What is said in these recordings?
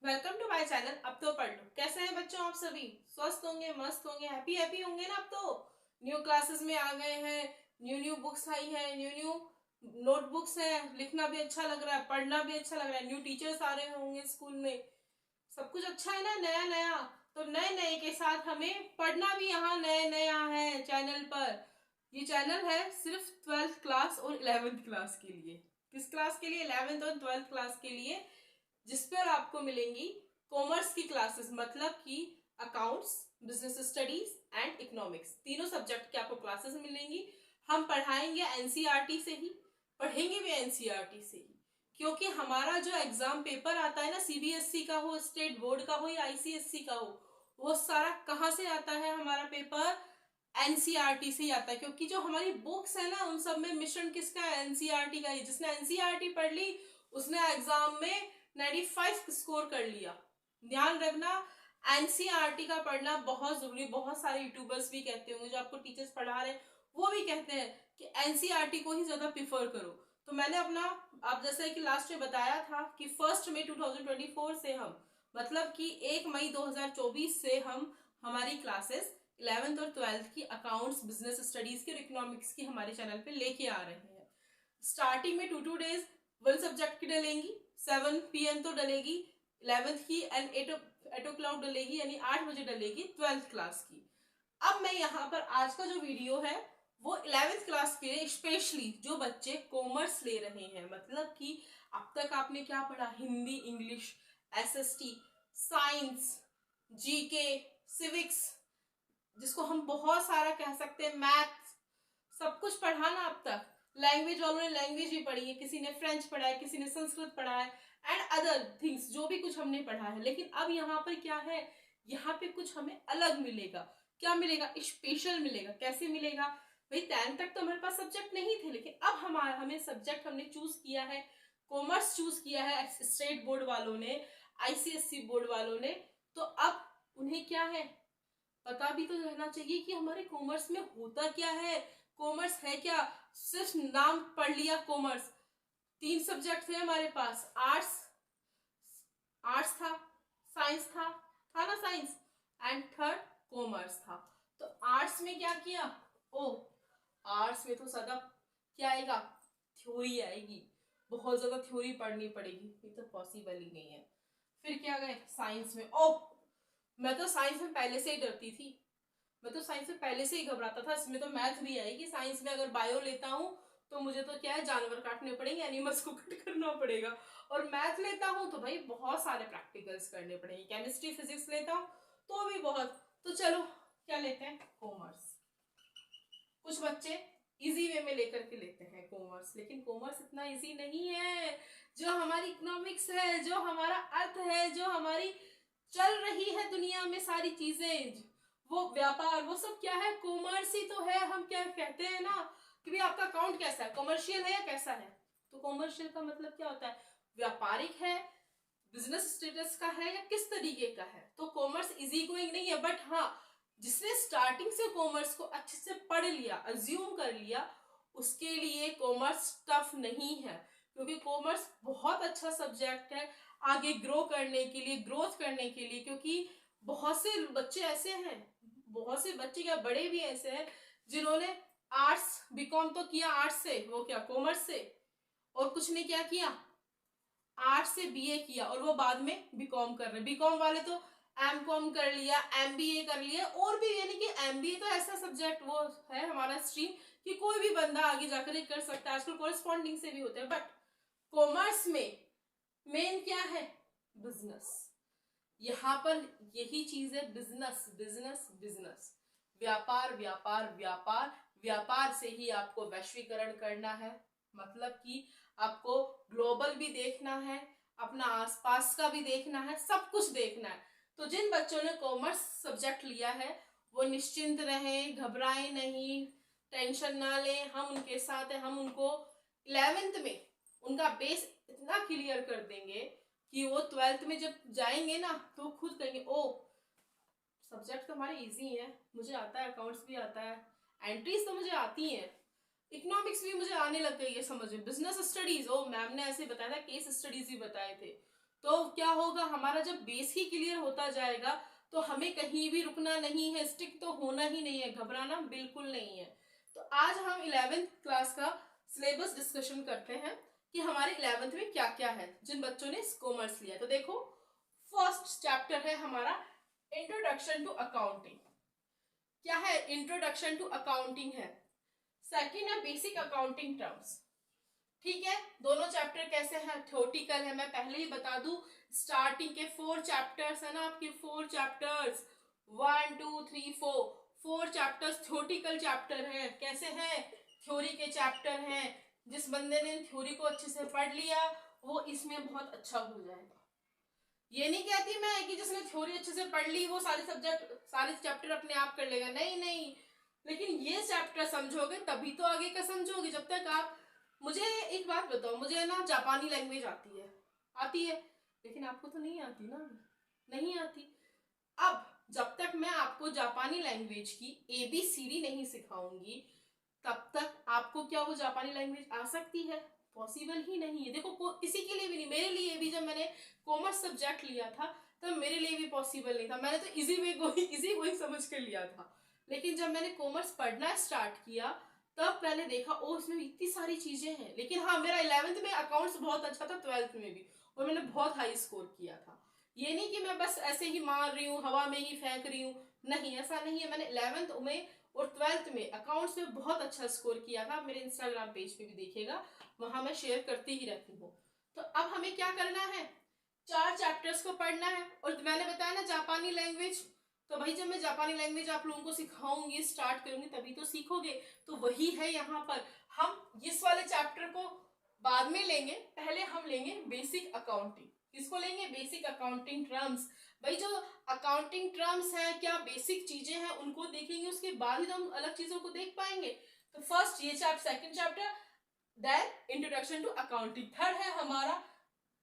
Welcome to my channel. अब तो पढ़ लो। कैसे हैं बच्चों आप सभी? स्वस्थ होंगे, मस्त होंगे, हैप्पी हैप्पी होंगे ना? अब तो न्यू क्लासेस में आ गए हैं, न्यू न्यू बुक्स आई हैं, न्यू न्यू नोटबुक्स हैं, लिखना भी अच्छा लग रहा है, पढ़ना भी अच्छा लग रहा है, न्यू टीचर्स आ रहे होंगे स्कूल में, सब कुछ अच्छा है ना, नया नया। तो नए नए के साथ हमें पढ़ना भी यहाँ नए नया है चैनल पर। ये चैनल है सिर्फ 12th क्लास और 11th क्लास के लिए। किस क्लास के लिए? 11th और 12th क्लास के लिए, जिस पर आपको मिलेंगी कॉमर्स की क्लासेस, मतलब कि accounts, business studies and economics, तीनों सब्जेक्ट की आपको क्लासेस मिलेंगी। हम पढ़ाएंगे एनसीईआरटी से ही, पढ़ेंगे भी एनसीईआरटी से ही, क्योंकि हमारा जो एग्जाम पेपर आता है ना, सीबीएसई का हो, स्टेट बोर्ड का हो या आईसीएसई का हो, वो सारा कहाँ से आता है? हमारा पेपर एनसीईआरटी से ही आता है, क्योंकि जो हमारी बुक्स है ना, उन सब में मिश्रण किसका है? एनसीईआरटी का ही। जिसने एनसीईआरटी पढ़ ली उसने एग्जाम में 95 स्कोर कर लिया। ध्यान रखना, एनसीईआरटी का पढ़ना बहुत जरूरी। बहुत सारे यूट्यूबर्स भी कहते होंगे, जो आपको टीचर्स पढ़ा रहे हैं वो भी कहते हैं कि एनसीईआरटी को ही ज्यादा प्रिफर करो। तो मैंने अपना, आप जैसे कि लास्ट में बताया था कि 1 मई 2024 से हम, मतलब कि 1 मई 2024 से हम हमारी क्लासेस 11th और 12th की अकाउंट्स, बिजनेस स्टडीज की और इकोनॉमिक्स की हमारे चैनल पे लेके आ रहे हैं। स्टार्टिंग में 2 डेज वन सब्जेक्ट की डलेंगी, 7 PM तो डलेगी 11th की, एंड 8 o'clock डलेगी, यानी 8 बजे डलेगी 12th क्लास की। अब मैं यहाँ पर आज का जो वीडियो है वो 11th क्लास के लिए, स्पेशली जो बच्चे कॉमर्स ले रहे हैं, मतलब कि अब तक आपने क्या पढ़ा? Hindi, English, SST, science, GK, civics, जिसको हम बहुत सारा कह सकते हैं, मैथ, सब कुछ पढ़ा ना अब तक। लैंग्वेज वालों ने लैंग्वेज भी पढ़ी है, किसी ने फ्रेंच पढ़ा है, किसी ने संस्कृत पढ़ा है, एंड अदर थिंग्स, जो भी कुछ हमने पढ़ा है। लेकिन अब यहाँ पर क्या है? यहाँ पे कुछ हमें अलग मिलेगा। क्या मिलेगा? स्पेशल मिलेगा। कैसे मिलेगा भाई? 10th तक तो हमारे पास सब्जेक्ट नहीं थे, लेकिन अब हमारा हमें सब्जेक्ट हमने चूज किया है, कॉमर्स चूज किया है स्टेट बोर्ड वालों ने, आईसीएससी बोर्ड वालों ने। तो अब उन्हें क्या है, पता भी तो रहना चाहिए कि हमारे कॉमर्स में होता क्या है, कॉमर्स है क्या। सिर्फ नाम पढ़ लिया कॉमर्स। 3 सब्जेक्ट थे हमारे पास, आर्ट्स, आर्ट्स था, साइंस था ना, साइंस, एंड थर्ड कॉमर्स था। तो आर्ट्स में क्या किया? ओ, आर्ट्स में तो सदा क्या आएगा? थ्योरी आएगी, बहुत ज्यादा थ्योरी पढ़नी पड़ेगी, ये तो पॉसिबल ही नहीं है। फिर क्या गए साइंस में? ओ, मैं तो साइंस में पहले से ही डरती थी, मैं तो साइंस में पहले से ही घबराता था। इसमें तो मैथ भी आएगी। साइंस में अगर बायो लेता हूँ तो मुझे तो क्या है, जानवर काटने पड़ेंगे, एनिमल्स को कट करना पड़ेगा। और मैथ लेता हूँ तो भाई बहुत सारे प्रैक्टिकल्स करने पड़ेंगे। केमिस्ट्री, फिजिक्स लेता हूँ तो भी बहुत। तो चलो क्या लेते हैं? कॉमर्स। कुछ बच्चे इजी वे में लेकर के लेते हैं कॉमर्स, लेकिन कॉमर्स इतना इजी नहीं है। जो हमारी इकोनॉमिक्स है, जो हमारा अर्थ है, जो हमारी चल रही है दुनिया में सारी चीजें, वो व्यापार, वो सब क्या है? कॉमर्स ही तो है। हम क्या कहते हैं ना कि भाई आपका अकाउंट कैसा है, कमर्शियल है या कैसा है? तो कॉमर्शियल का मतलब क्या होता है? व्यापारिक है, बिजनेस स्टेटस का है, या किस तरीके का है। तो कॉमर्स इजी गोइंग नहीं है, बट हाँ, जिसने स्टार्टिंग से कॉमर्स को अच्छे से पढ़ लिया, अज्यूम कर लिया, उसके लिए कॉमर्स टफ नहीं है, क्योंकि कॉमर्स बहुत अच्छा सब्जेक्ट है आगे ग्रो करने के लिए, ग्रोथ करने के लिए। क्योंकि बहुत से बच्चे ऐसे हैं, बहुत से बच्चे क्या, बड़े भी ऐसे हैं जिन्होंने आर्ट्स, बीकॉम तो किया आर्ट्स से, वो क्या कॉमर्स से, और कुछ ने क्या किया, आर्ट्स से बीए किया, और वो बाद में बीकॉम कर रहे। बीकॉम वाले तो एमकॉम कर लिया, एमबीए कर लिया, और भी, यानी कि एमबीए तो ऐसा सब्जेक्ट वो है हमारा स्ट्रीम कि कोई भी बंदा आगे जाकर कर सकता है। आजकल कॉरेस्पॉन्डिंग से भी होते हैं। बट कॉमर्स में मेन क्या है? बिजनेस। यहाँ पर यही चीज है, बिजनेस बिजनेस बिजनेस, व्यापार व्यापार व्यापार। व्यापार से ही आपको वैश्वीकरण करना है, मतलब कि आपको ग्लोबल भी देखना है, अपना आसपास का भी देखना है, सब कुछ देखना है। तो जिन बच्चों ने कॉमर्स सब्जेक्ट लिया है वो निश्चिंत रहें, घबराएं नहीं, टेंशन ना लें। हम उनके साथ हैं। हम उनको 11th में उनका बेस इतना क्लियर कर देंगे कि वो 12th में जब जाएंगे ना तो खुद कहेंगे, ओ, सब्जेक्ट तो हमारे इजी है, मुझे आता है, अकाउंट्स भी आता है, एंट्रीज तो मुझे आती हैं, इकोनॉमिक्स भी मुझे आने लग गई है समझ में, बिजनेस स्टडीज, ओ मैम ने ऐसे बताया था, केस स्टडीज भी बताए थे। तो क्या होगा, हमारा जब बेस ही क्लियर होता जाएगा तो हमें कहीं भी रुकना नहीं है, स्टिक तो होना ही नहीं है, घबराना बिल्कुल नहीं है। तो आज हम 11th क्लास का सिलेबस डिस्कशन करते हैं कि हमारे 11th में क्या क्या है जिन बच्चों ने कॉमर्स लिया। तो देखो, फर्स्ट चैप्टर है हमारा इंट्रोडक्शन टू अकाउंटिंग। क्या है? इंट्रोडक्शन टू अकाउंटिंग है। सेकंड है बेसिक अकाउंटिंग टर्म्स। ठीक है, दोनों चैप्टर कैसे हैं? थ्योरेटिकल है। मैं पहले ही बता दूं, स्टार्टिंग के 4 चैप्टर्स है ना आपके, 4 चैप्टर्स 1 2 3 4 चैप्टर्स थ्योरेटिकल चैप्टर हैं। कैसे हैं? थ्योरी के चैप्टर हैं। जिस बंदे ने थ्योरी को अच्छे से पढ़ लिया वो इसमें बहुत अच्छा हो जाएगा। ये नहीं कहती मैं कि जिसने थ्योरी अच्छे से पढ़ ली वो सारे चैप्टर अपने आप कर लेगा, नहीं नहीं, लेकिन ये चैप्टर समझोगे तभी तो आगे का समझोगे। जब तक आप, मुझे एक बात बताओ, मुझे ना जापानी लैंग्वेज आती है, लेकिन आपको तो नहीं आती ना, नहीं आती। अब जब तक मैं आपको जापानी लैंग्वेज की ABCD नहीं सिखाऊंगी तब तक आपको क्या वो जापानी लैंग्वेज आ सकती है? पॉसिबल ही नहीं है। देखो, किसी के लिए भी नहीं, मेरे लिए भी जब मैंने कॉमर्स सब्जेक्ट लिया था तब मेरे लिए भी पॉसिबल नहीं था। मैंने तो इजी को ही समझ कर लिया था। लेकिन जब मैंने कॉमर्स पढ़ना स्टार्ट किया तब मैंने देखा ओ इसमें इतनी सारी चीजें हैं। लेकिन हाँ, मेरा 11th में अकाउंट्स बहुत अच्छा था, 12th में भी, और मैंने बहुत हाई स्कोर किया था। ये नहीं कि मैं बस ऐसे ही मार रही हूँ, हवा में ही फेंक रही हूँ, नहीं, ऐसा नहीं है। मैंने 11th में और 12th में अकाउंट्स में बहुत अच्छा स्कोर किया था। मेरे इंस्टाग्राम पेज पे भी देखिएगा, वहां मैं शेयर करती ही रहती हूँ। तो अब हमें क्या करना है? 4 चैप्टर्स को पढ़ना है। और मैंने बताया ना जापानी लैंग्वेज, तो भाई जब मैं जापानी लैंग्वेज आप लोगों को सिखाऊंगी, स्टार्ट करूंगी, तभी तो सीखोगे। तो वही है यहाँ पर, हम इस वाले चैप्टर को बाद में लेंगे, पहले हम लेंगे बेसिक अकाउंटिंग। किसको लेंगे? Basic accounting terms. भाई जो अकाउंटिंग टर्म्स हैं, क्या बेसिक चीजें हैं, उनको देखेंगे, उसके बाद ही तो हम अलग चीजों को देख पाएंगे। तो फर्स्ट ये chapter, second chapter, then introduction to accounting. Third है हमारा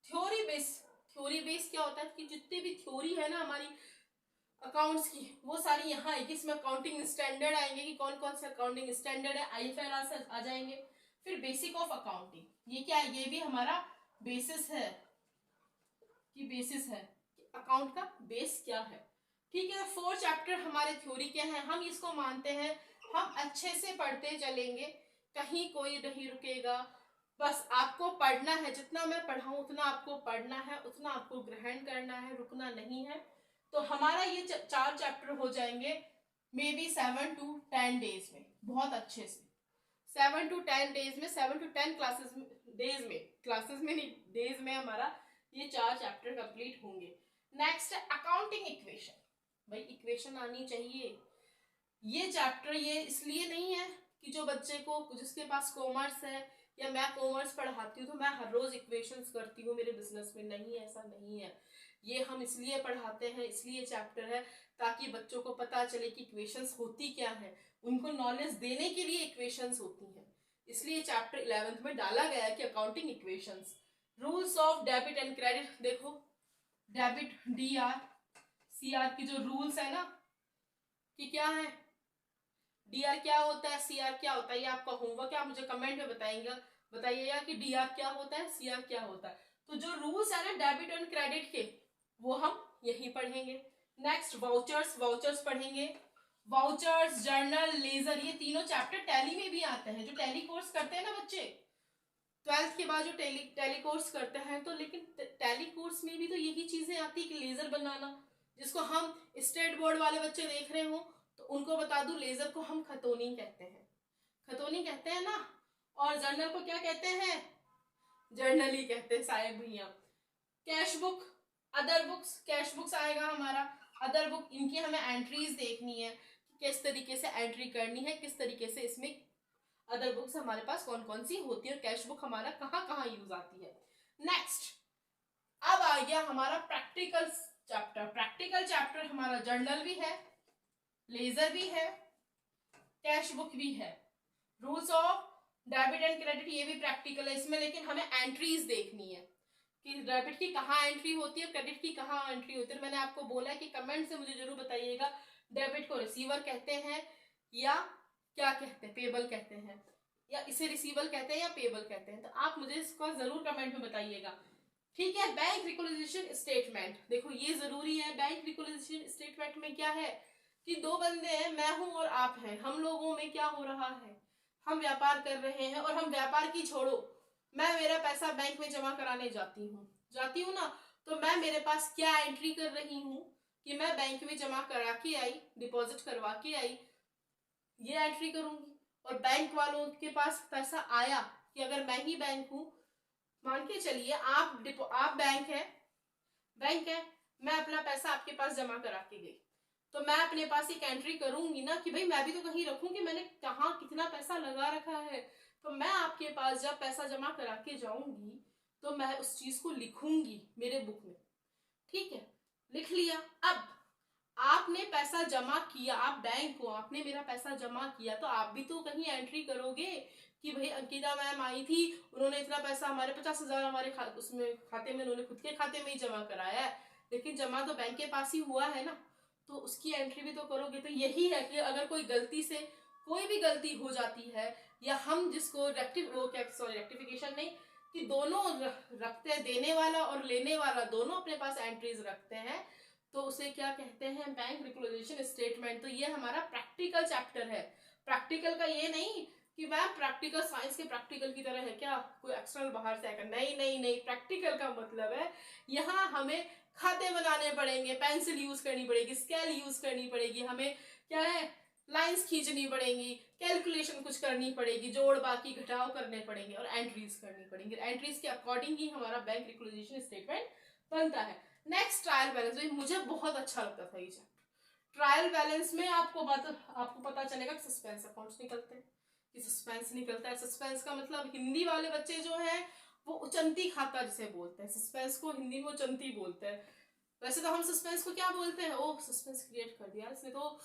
थ्योरी बेस। थ्योरी बेस क्या होता है कि जितने भी थ्योरी है ना हमारी अकाउंट्स की, वो सारी यहाँ आएगी। इसमें अकाउंटिंग स्टैंडर्ड आएंगे कि कौन कौन से अकाउंटिंग स्टैंडर्ड है, IFRS आ जाएंगे। फिर बेसिक ऑफ अकाउंटिंग, ये क्या है? ये भी हमारा बेसिस है कि बेसिस है कि अकाउंट का बेस क्या है। ठीक है, 4 चैप्टर हमारे थ्योरी के हैं, हम इसको मानते हैं, हम अच्छे से पढ़ते चलेंगे, कहीं कोई नहीं रुकेगा। बस आपको पढ़ना है, जितना मैं पढ़ाऊं उतना आपको पढ़ना है, उतना आपको ग्रहण करना है, रुकना नहीं है। तो हमारा ये 4 चैप्टर हो जाएंगे मे बी 7 to 10 डेज में, बहुत अच्छे से 7 to 10 डेज में, 7 to 10 क्लासेस में नहीं, डेज में हमारा ये 4 चैप्टर कंप्लीट होंगे। नेक्स्ट है अकाउंटिंग इक्वेशन। भाई इक्वेशन आनी चाहिए। ये चैप्टर ये इसलिए नहीं है कि जो बच्चे को, जिसके पास कॉमर्स है या मैं कॉमर्स पढ़ाती हूँ तो मैं हर रोज इक्वेशंस करती हूँ मेरे बिजनेस में, नहीं, ऐसा नहीं है। ये हम इसलिए पढ़ाते हैं, इसलिए चैप्टर है ताकि बच्चों को पता चले कि इक्वेशंस होती क्या है, उनको नॉलेज देने के लिए इक्वेशंस होती हैं। इसलिए चैप्टर 11th में डाला गया है कि accounting equations. Rules of debit and credit, देखो डेबिट DR CR की जो रूल्स है ना कि क्या है, DR क्या होता है, CR क्या होता है, ये आपका होमवर्क है, आप मुझे कमेंट में बताइएगा कि DR क्या होता है, CR क्या होता है। तो जो रूल्स है ना डेबिट एंड क्रेडिट के, वो हम यही पढ़ेंगे। नेक्स्ट वाउचर्स पढ़ेंगे। वाउचर्स, जर्नल, लेजर, ये तीनों चैप्टर टैली में भी आते हैं। जो टैली कोर्स करते हैं ना बच्चे, 12th के बाद जो टैली कोर्स करते हैं, तो लेकिन टैली कोर्स में भी तो यही चीजें आती है कि लेजर बनाना, जिसको हम स्टेट बोर्ड वाले बच्चे देख रहे हो तो उनको बता दूं, लेजर को हम खतौनी कहते हैं ना। और जर्नल को क्या कहते हैं? जर्नल ही कहते हैं साहेब भैया। Cash book, other books, cash books आएगा हमारा, अदर बुक, इनकी हमें एंट्रीज देखनी है, किस तरीके से एंट्री करनी है, किस तरीके से इसमें अदर बुक्स हमारे पास कौन कौन सी होती है, और कैश बुक हमारा कहाँ कहाँ यूज आती है। नेक्स्ट अब आ गया हमारा प्रैक्टिकल चैप्टर। प्रैक्टिकल चैप्टर हमारा जर्नल भी है, लेजर भी है, कैश बुक भी है। Rules of debit and credit, ये भी प्रैक्टिकल है इसमें, लेकिन हमें एंट्रीज देखनी है कि डेबिट की कहाँ एंट्री होती है, क्रेडिट की कहाँ एंट्री होती है। मैंने आपको बोला है कि कमेंट से मुझे जरूर बताइएगा, डेबिट को रिसीवर कहते हैं या क्या कहते हैं, पेबल कहते हैं, या इसे रिसीवर कहते हैं या पेबल कहते हैं। तो आप मुझे इसको जरूर कमेंट में बताइएगा, ठीक है। बैंक रिकॉग्निशन स्टेटमेंट, देखो ये जरूरी है। बैंक रिकॉग्निशन स्टेटमेंट में क्या है कि दो बंदे हैं, मैं हूं और आप हैं, हम लोगों में क्या हो रहा है, हम व्यापार कर रहे हैं और हम व्यापार की छोड़ो, मैं मेरा पैसा बैंक में जमा कराने जाती हूँ ना, तो मैं मेरे पास क्या एंट्री कर रही हूँ कि मैं बैंक में जमा करा के आई, डिपॉजिट करवा के आई, ये एंट्री करूंगी। और बैंक वालों के पास पैसा आया कि अगर मैं ही बैंक हूं, मान के चलिए आप बैंक है, मैं अपना पैसा आपके पास जमा करा के गई, तो मैं अपने पास एक एंट्री करूंगी ना कि भाई मैं भी तो कहीं रखूं कि मैंने कहाँ कितना पैसा लगा रखा है। तो मैं आपके पास जब पैसा जमा करा के जाऊंगी तो मैं उस चीज को लिखूंगी मेरे बुक में, ठीक है, लिख लिया। अब आपने पैसा जमा किया, आप बैंक हो, आपने मेरा पैसा जमा किया, तो आप भी तो कहीं एंट्री करोगे कि भाई अंकिता मैम आई थी, उन्होंने इतना पैसा हमारे 50,000 हमारे उसमें खाते में, उन्होंने खुद के खाते में ही जमा कराया है, लेकिन जमा तो बैंक के पास ही हुआ है ना, तो उसकी एंट्री भी तो करोगे। तो यही है कि अगर कोई गलती से कोई भी गलती हो जाती है, या हम जिसको रेक्टिफिकेशन नहीं, कि दोनों रखते हैं, देने वाला और लेने वाला दोनों अपने पास एंट्रीज रखते हैं, तो उसे क्या कहते हैं, बैंक रिकॉग्निशन स्टेटमेंट। तो ये हमारा प्रैक्टिकल चैप्टर है। प्रैक्टिकल का ये नहीं कि मैम प्रैक्टिकल साइंस के प्रैक्टिकल की तरह है क्या, कोई एक्सटर्नल बाहर से आएगा, नहीं नहीं नहीं। प्रैक्टिकल का मतलब है यहाँ हमें खाते बनाने पड़ेंगे, पेंसिल यूज करनी पड़ेगी, स्केल यूज करनी पड़ेगी, हमें क्या है, लाइंस खींचनी पड़ेंगी, कैलकुलेशन कुछ करनी पड़ेगी, जोड़ बाकी घटाव करने पड़ेंगे और एंट्रीज करनी पड़ेंगी। एंट्रीज के अकॉर्डिंग ही हमारा बैंक रिकॉग्निशन स्टेटमेंट बनता है। नेक्स्ट ट्रायल बैलेंस, मुझे बहुत अच्छा लगता था ये चैप्टर। ट्रायल बैलेंस में आपको पता चलेगा कि सस्पेंस अकाउंट्स निकलते हैं, कि सस्पेंस निकलता है। सस्पेंस का मतलब हिंदी वाले बच्चे जो हैं वो उचंती खाता जिसे बोलते हैं, सस्पेंस को हिंदी में उचंती बोलते हैं। वैसे तो हम सस्पेंस को क्या बोलते हैं, ओह सस्पेंस क्रिएट कर दिया इसने तो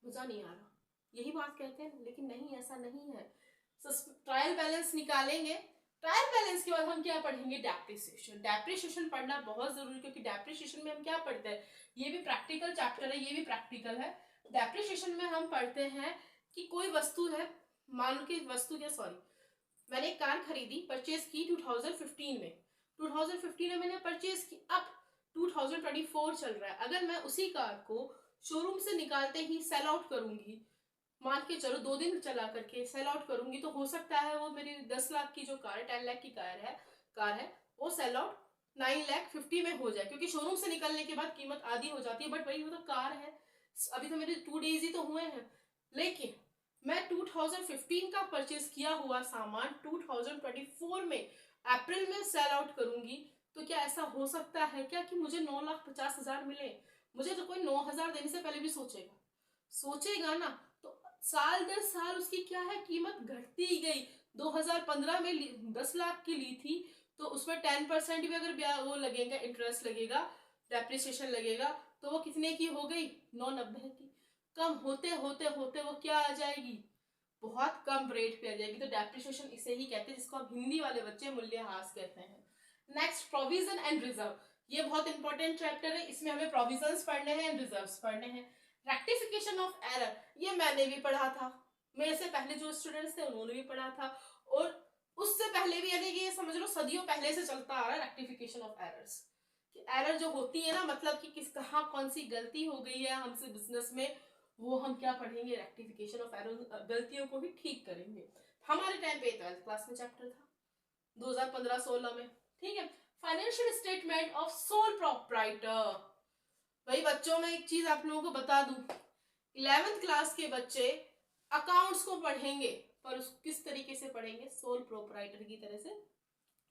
मजा नहीं आ रहा, यही बात कहते हैं, लेकिन नहीं, ऐसा नहीं है। ट्रायल बैलेंस निकालेंगे, ट्रायल बैलेंस के बाद हम क्या पढ़ेंगे, डेप्रिसिएशन। डेप्रिसिएशन पढ़ना बहुत जरूरी, क्योंकि डेप्रिसिएशन में हम क्या पढ़ते हैं, ये भी प्रैक्टिकल चैप्टर है, ये भी प्रैक्टिकल है। डेप्रिसिएशन में हम पढ़ते हैं कि कोई वस्तु है, मान लो कि वस्तु क्या, सॉरी, मैंने एक कार खरीदी, परचेज की 2015 में, 2015 में मैंने परचेज की, अब 2024 चल रहा है, अगर मैं उसी कार को शोरूम से निकालते ही सेल आउट करूंगी, मान के चलो 2 दिन चला करके सेल आउट करूंगी, तो हो सकता है वो मेरी 10 लाख की जो कार है, 10 लाख की कार है वो सेल आउट 9,50,000 में हो जाए, क्योंकि शोरूम से निकलने के बाद कीमत आधी हो जाती है। बट भाई वो तो कार है, अभी तो मेरे 2 डेज ही तो हुए हैं, लेकिन मैं 2015 का परचेज किया हुआ सामान 2024 में अप्रैल में सेल आउट करूंगी, तो क्या ऐसा हो सकता है क्या कि मुझे 9,50,000 मिले? मुझे तो कोई 9,000 देने से पहले भी सोचेगा ना। तो साल दर साल उसकी क्या है, कीमत घटती गई। 2015 में 10 लाख की ली थी, तो उसमें 10% भी अगर वो लगेगा, इंटरेस्ट लगेगा, डेप्रिसिएशन लगेगा, तो वो कितने की हो गई, 990 की। कम होते होते होते वो क्या आ जाएगी, बहुत कम रेट पे आ जाएगी। तो डेप्रिसिएशन इसे ही कहते हैं, जिसको हम हिंदी वाले बच्चे मूल्यह्रास कहते हैं। नेक्स्ट, प्रोविजन एंड रिजर्व, ये बहुत इंपॉर्टेंट चैप्टर है, इसमें हमें प्रोविजंस पढ़ने हैं, रिजर्व्स पढ़ने हैं। रेक्टिफिकेशन ऑफ एरर, ये मैंने भी पढ़ा था, मेरे से पहले जो स्टूडेंट्स थे उन्होंने भी पढ़ा था, और उससे पहले भी, यानी कि ये समझ लो सदियों पहले से चलता आ रहा है रेक्टिफिकेशन ऑफ एरर्स। एरर जो होती है ना, मतलब कि किस कहाँ कौन सी गलती हो गई है हमसे बिजनेस में, वो हम क्या पढ़ेंगे, रेक्टिफिकेशन ऑफ एरर, गलतियों को भी ठीक करेंगे। हमारे टाइम पे 12th क्लास में चैप्टर था, 2015-16 में, ठीक है। Financial statement of sole proprietor, भाई बच्चों में एक चीज आप लोगों को बता दूं, 11th क्लास के बच्चे अकाउंट्स को पढ़ेंगे, पर उसको किस तरीके से पढ़ेंगे, सोल प्रोप्राइटर की तरह से,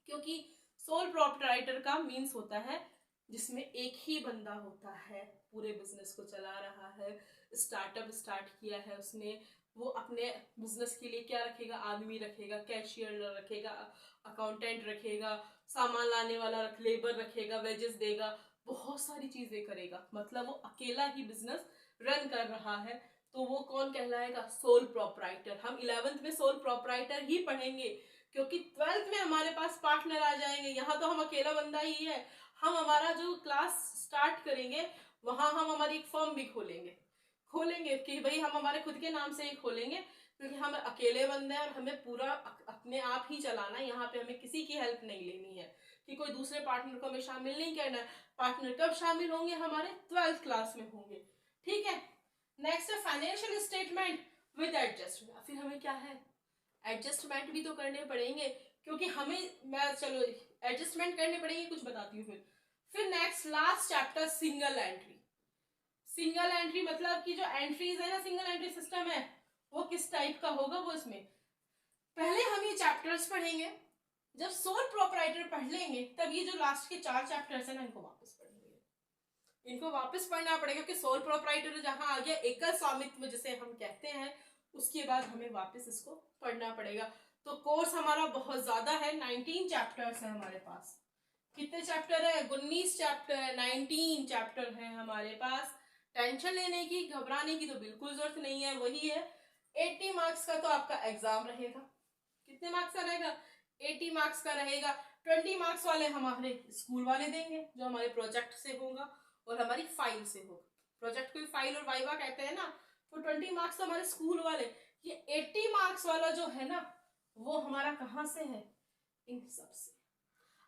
क्योंकि सोल प्रोप्राइटर का मीन्स होता है जिसमें एक ही बंदा होता है, पूरे बिजनेस को चला रहा है, स्टार्टअप स्टार्ट किया है उसने, वो अपने बिजनेस के लिए क्या रखेगा, आदमी रखेगा, कैशियर रखेगा, अकाउंटेंट रखेगा, सामान लाने वाला लेबर रखेगा, वेजेस देगा, बहुत सारी चीजें करेगा, मतलब वो अकेला ही बिजनेस रन कर रहा है, तो वो कौन कहलाएगा, सोल प्रोप्राइटर। हम 11th में सोल प्रोप्राइटर ही पढ़ेंगे, क्योंकि 12th में हमारे पास पार्टनर आ जाएंगे, यहाँ तो हम अकेला बंदा ही है। हम हमारा जो क्लास स्टार्ट करेंगे वहां हम हमारी एक फर्म भी खोलेंगे कि भाई हम हमारे खुद के नाम से ही खोलेंगे, क्योंकि हम अकेले बंदे हैं और हमें पूरा अपने आप ही चलाना है, यहाँ पे हमें किसी की हेल्प नहीं लेनी है। कि कोई दूसरे पार्टनर को हमें शामिल नहीं करना है। पार्टनर कब शामिल होंगे? हमारे 12th क्लास में होंगे, ठीक है। नेक्स्ट है फाइनेंशियल स्टेटमेंट विद एडजस्टमेंट। फिर हमें क्या है, एडजस्टमेंट भी तो करने पड़ेंगे, क्योंकि हमें चलो एडजस्टमेंट करने पड़ेंगे, कुछ बताती हूँ फिर next last chapter single entry. Single entry मतलब कि जो एंट्रीज है ना, सिंगल एंट्री सिस्टम है, वो किस टाइप का होगा वो इसमें पहले हम ये चैप्टर्स पढ़ेंगे। जब सोल प्रोप्राइटर पढ़ लेंगे तब ये जो लास्ट के 4 चैप्टर्स है ना, इनको वापस पढ़ेंगे। इनको वापस पढ़ना पड़ेगा कि सोल प्रोप्राइटर जहां आ गया, एकल स्वामित्व जिसे हम कहते हैं, उसके बाद हमें वापस इसको पढ़ना पड़ेगा। तो कोर्स हमारा बहुत ज्यादा है, 19 चैप्टर्स है हमारे पास। कितने चैप्टर है? 19 चैप्टर, 19 चैप्टर है हमारे पास। टेंशन लेने की, घबराने की तो बिल्कुल जरूरत नहीं है। वही है 80 मार्क्स का तो आपका एग्जाम रहेगा। कितने मार्क्स का रहेगा? 80 मार्क्स का रहेगा। 20 मार्क्स वाले हमारे स्कूल वाले देंगे, जो हमारे प्रोजेक्ट से होगा और हमारी फाइल से होगा। प्रोजेक्ट को फाइल और वाइवा कहते हैं ना, तो 20 मार्क्स तो हमारे स्कूल वाले। ये 80 मार्क्स वाला जो है ना, वो हमारा कहाँ से है? इन सब से।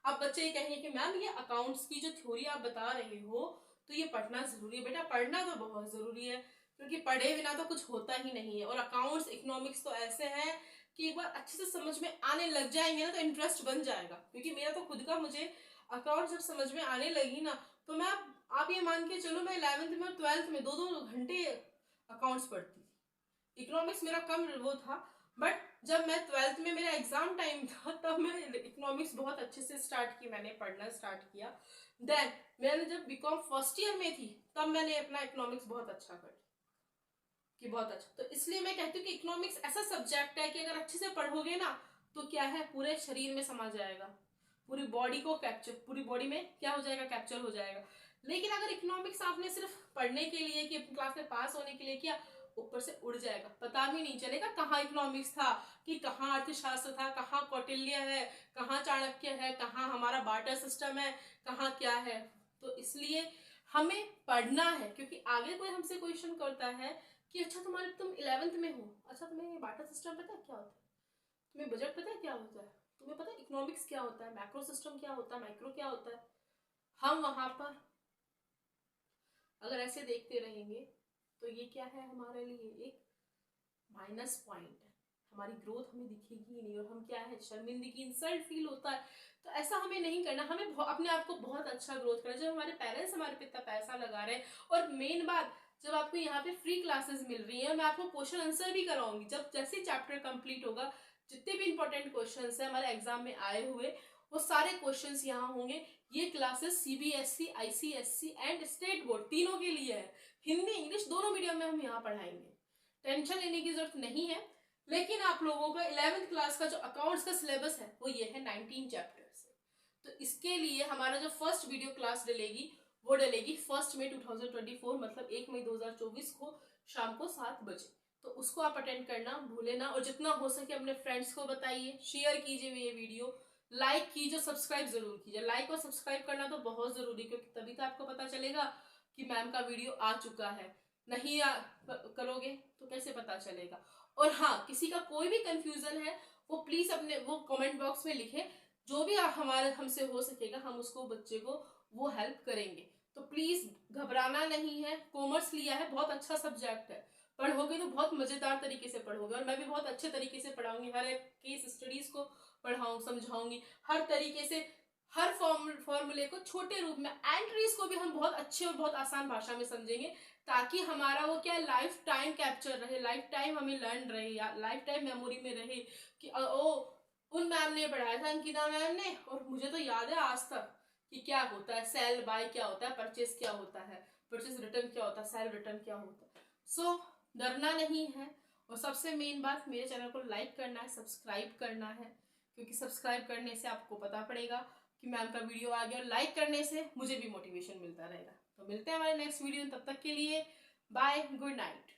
अब बच्चे ये कहेंगे कि मैम ये अकाउंट्स की जो थ्योरी आप बता रहे हो तो ये पढ़ना जरूरी है। बेटा पढ़ना तो बहुत जरूरी है, क्योंकि पढ़े बिना तो कुछ होता ही नहीं है। और अकाउंट्स, इकोनॉमिक्स तो ऐसे हैं कि एक बार अच्छे से समझ में आने लग जाएंगे ना तो इंटरेस्ट बन जाएगा। क्योंकि मेरा तो खुद का, मुझे अकाउंट जब समझ में आने लगी ना, तो मैं, आप ये मान के चलो, मैं 11th में और 12th में 2-2 घंटे अकाउंट्स पढ़ती थी। इकोनॉमिक्स मेरा कम वो था, बट जब मैं 12th में मेरा एग्जाम टाइम था तब मैं इकोनॉमिक्स बहुत अच्छे से स्टार्ट की, मैंने पढ़ना स्टार्ट किया। देन मैंने जब बीकॉम फर्स्ट ईयर में थी तब मैंने अपना इकोनॉमिक्स बहुत अच्छा कर कि बहुत अच्छा। तो इसलिए मैं कहती हूँ कि इकोनॉमिक्स ऐसा सब्जेक्ट है कि अगर अच्छे से पढ़ोगे ना तो क्या है, पूरे शरीर में समा जाएगा, पूरी बॉडी को कैप्चर, पूरी बॉडी में क्या हो जाएगा, कैप्चर हो जाएगा। लेकिन अगर इकोनॉमिक्स आपने सिर्फ पढ़ने के लिए कि अपनी क्लास में पास होने के लिए किया, ऊपर से उड़ जाएगा, पता भी नहीं चलेगा कहाँ इकोनॉमिक्स था, कि कहाँ अर्थशास्त्र था, कहाँ कौटिल्य है, कहाँ चाणक्य है, कहाँ हमारा बार्टर सिस्टम है, कहाँ क्या है। तो इसलिए हमें पढ़ना है, क्योंकि आगे कोई हमसे क्वेश्चन करता है कि अच्छा तुम 11th में हो, अच्छा तुम्हें बार्टर सिस्टम पता है क्या होता है, तुम्हें बजट पता है क्या होता है, तुम्हें पता है इकोनॉमिक्स क्या होता है, मैक्रो सिस्टम क्या होता है, माइक्रो क्या होता है। हम वहां पर अगर ऐसे देखते रहेंगे तो ये क्या है, हमारे लिए एक माइनस पॉइंट है। हमारी ग्रोथ हमें दिखेगी ही नहीं, और हम क्या है, शर्मिंदगी, इंसल्ट फील होता है। तो ऐसा हमें नहीं करना, हमें अपने आप को बहुत अच्छा ग्रोथ करना। जब हमारे पेरेंट्स हमारे पे इतना पैसा लगा रहे हैं, और मेन बात, जब आपको यहाँ पे फ्री क्लासेस मिल रही है, मैं आपको क्वेश्चन आंसर भी कराऊंगी। जब जैसे चैप्टर कंप्लीट होगा, जितने भी इंपॉर्टेंट क्वेश्चंस है हमारे एग्जाम में आए हुए, वो सारे क्वेश्चंस यहाँ होंगे। ये classes CBSE, ICSE and state board तीनों के लिए है। हिंदी इंग्लिश दोनों मीडियम में हम यहाँ पढ़ाएंगे, टेंशन लेने की जरूरत नहीं है। लेकिन आप लोगों का 11th क्लास का जो अकाउंट्स का सिलेबस है वो ये है 19 चैप्टर्स। तो इसके लिए हमारा जो फर्स्ट वीडियो क्लास डलेगी वो डलेगी 1 मई 2024, मतलब 1 मई 2024 को शाम को 7 बजे। तो उसको आप अटेंड करना भूले ना, और जितना हो सके अपने फ्रेंड्स को बताइए, शेयर कीजिए ये वीडियो, लाइक कीजिए, सब्सक्राइब जरूर कीजिए। लाइक और सब्सक्राइब करना तो बहुत जरूरी, क्योंकि तभी तो आपको पता चलेगा कि मैम का वीडियो आ चुका है। नहीं करोगे तो कैसे पता चलेगा। और हाँ, किसी का कोई भी कंफ्यूजन है वो प्लीज अपने वो कमेंट बॉक्स में लिखे, जो भी हमारे हमसे हो सकेगा हम उसको, बच्चे को वो हेल्प करेंगे। तो प्लीज घबराना नहीं है, कॉमर्स लिया है, बहुत अच्छा सब्जेक्ट है, पढ़ोगे तो बहुत मजेदार तरीके से पढ़ोगे। और मैं भी बहुत अच्छे तरीके से पढ़ाऊंगी, हर एक केस स्टडीज को पढ़ाऊंगी, समझाऊंगी हर तरीके से, हर फॉर्मूले को छोटे रूप में, एंट्रीज को भी हम बहुत अच्छे और बहुत आसान भाषा में समझेंगे, ताकि हमारा वो क्या, लाइफ टाइम कैप्चर रहे, लाइफ टाइम हमें लर्न रहे, या लाइफ टाइम मेमोरी में रहे कि ओ उन मैम ने पढ़ाया था, अंकिता मैम ने, और मुझे तो याद है आज तक कि क्या होता है सेल बाय, क्या होता है परचेस, क्या होता है परचेस रिटर्न, क्या होता है सेल रिटर्न, क्या होता है। सो डरना नहीं है, और सबसे मेन बात, मेरे चैनल को लाइक करना है, सब्सक्राइब करना है, क्योंकि सब्सक्राइब करने से आपको पता पड़ेगा कि मैम का वीडियो आ गया, और लाइक करने से मुझे भी मोटिवेशन मिलता रहेगा। तो मिलते हैं हमारे नेक्स्ट वीडियो में, तब तक के लिए बाय, गुड नाइट।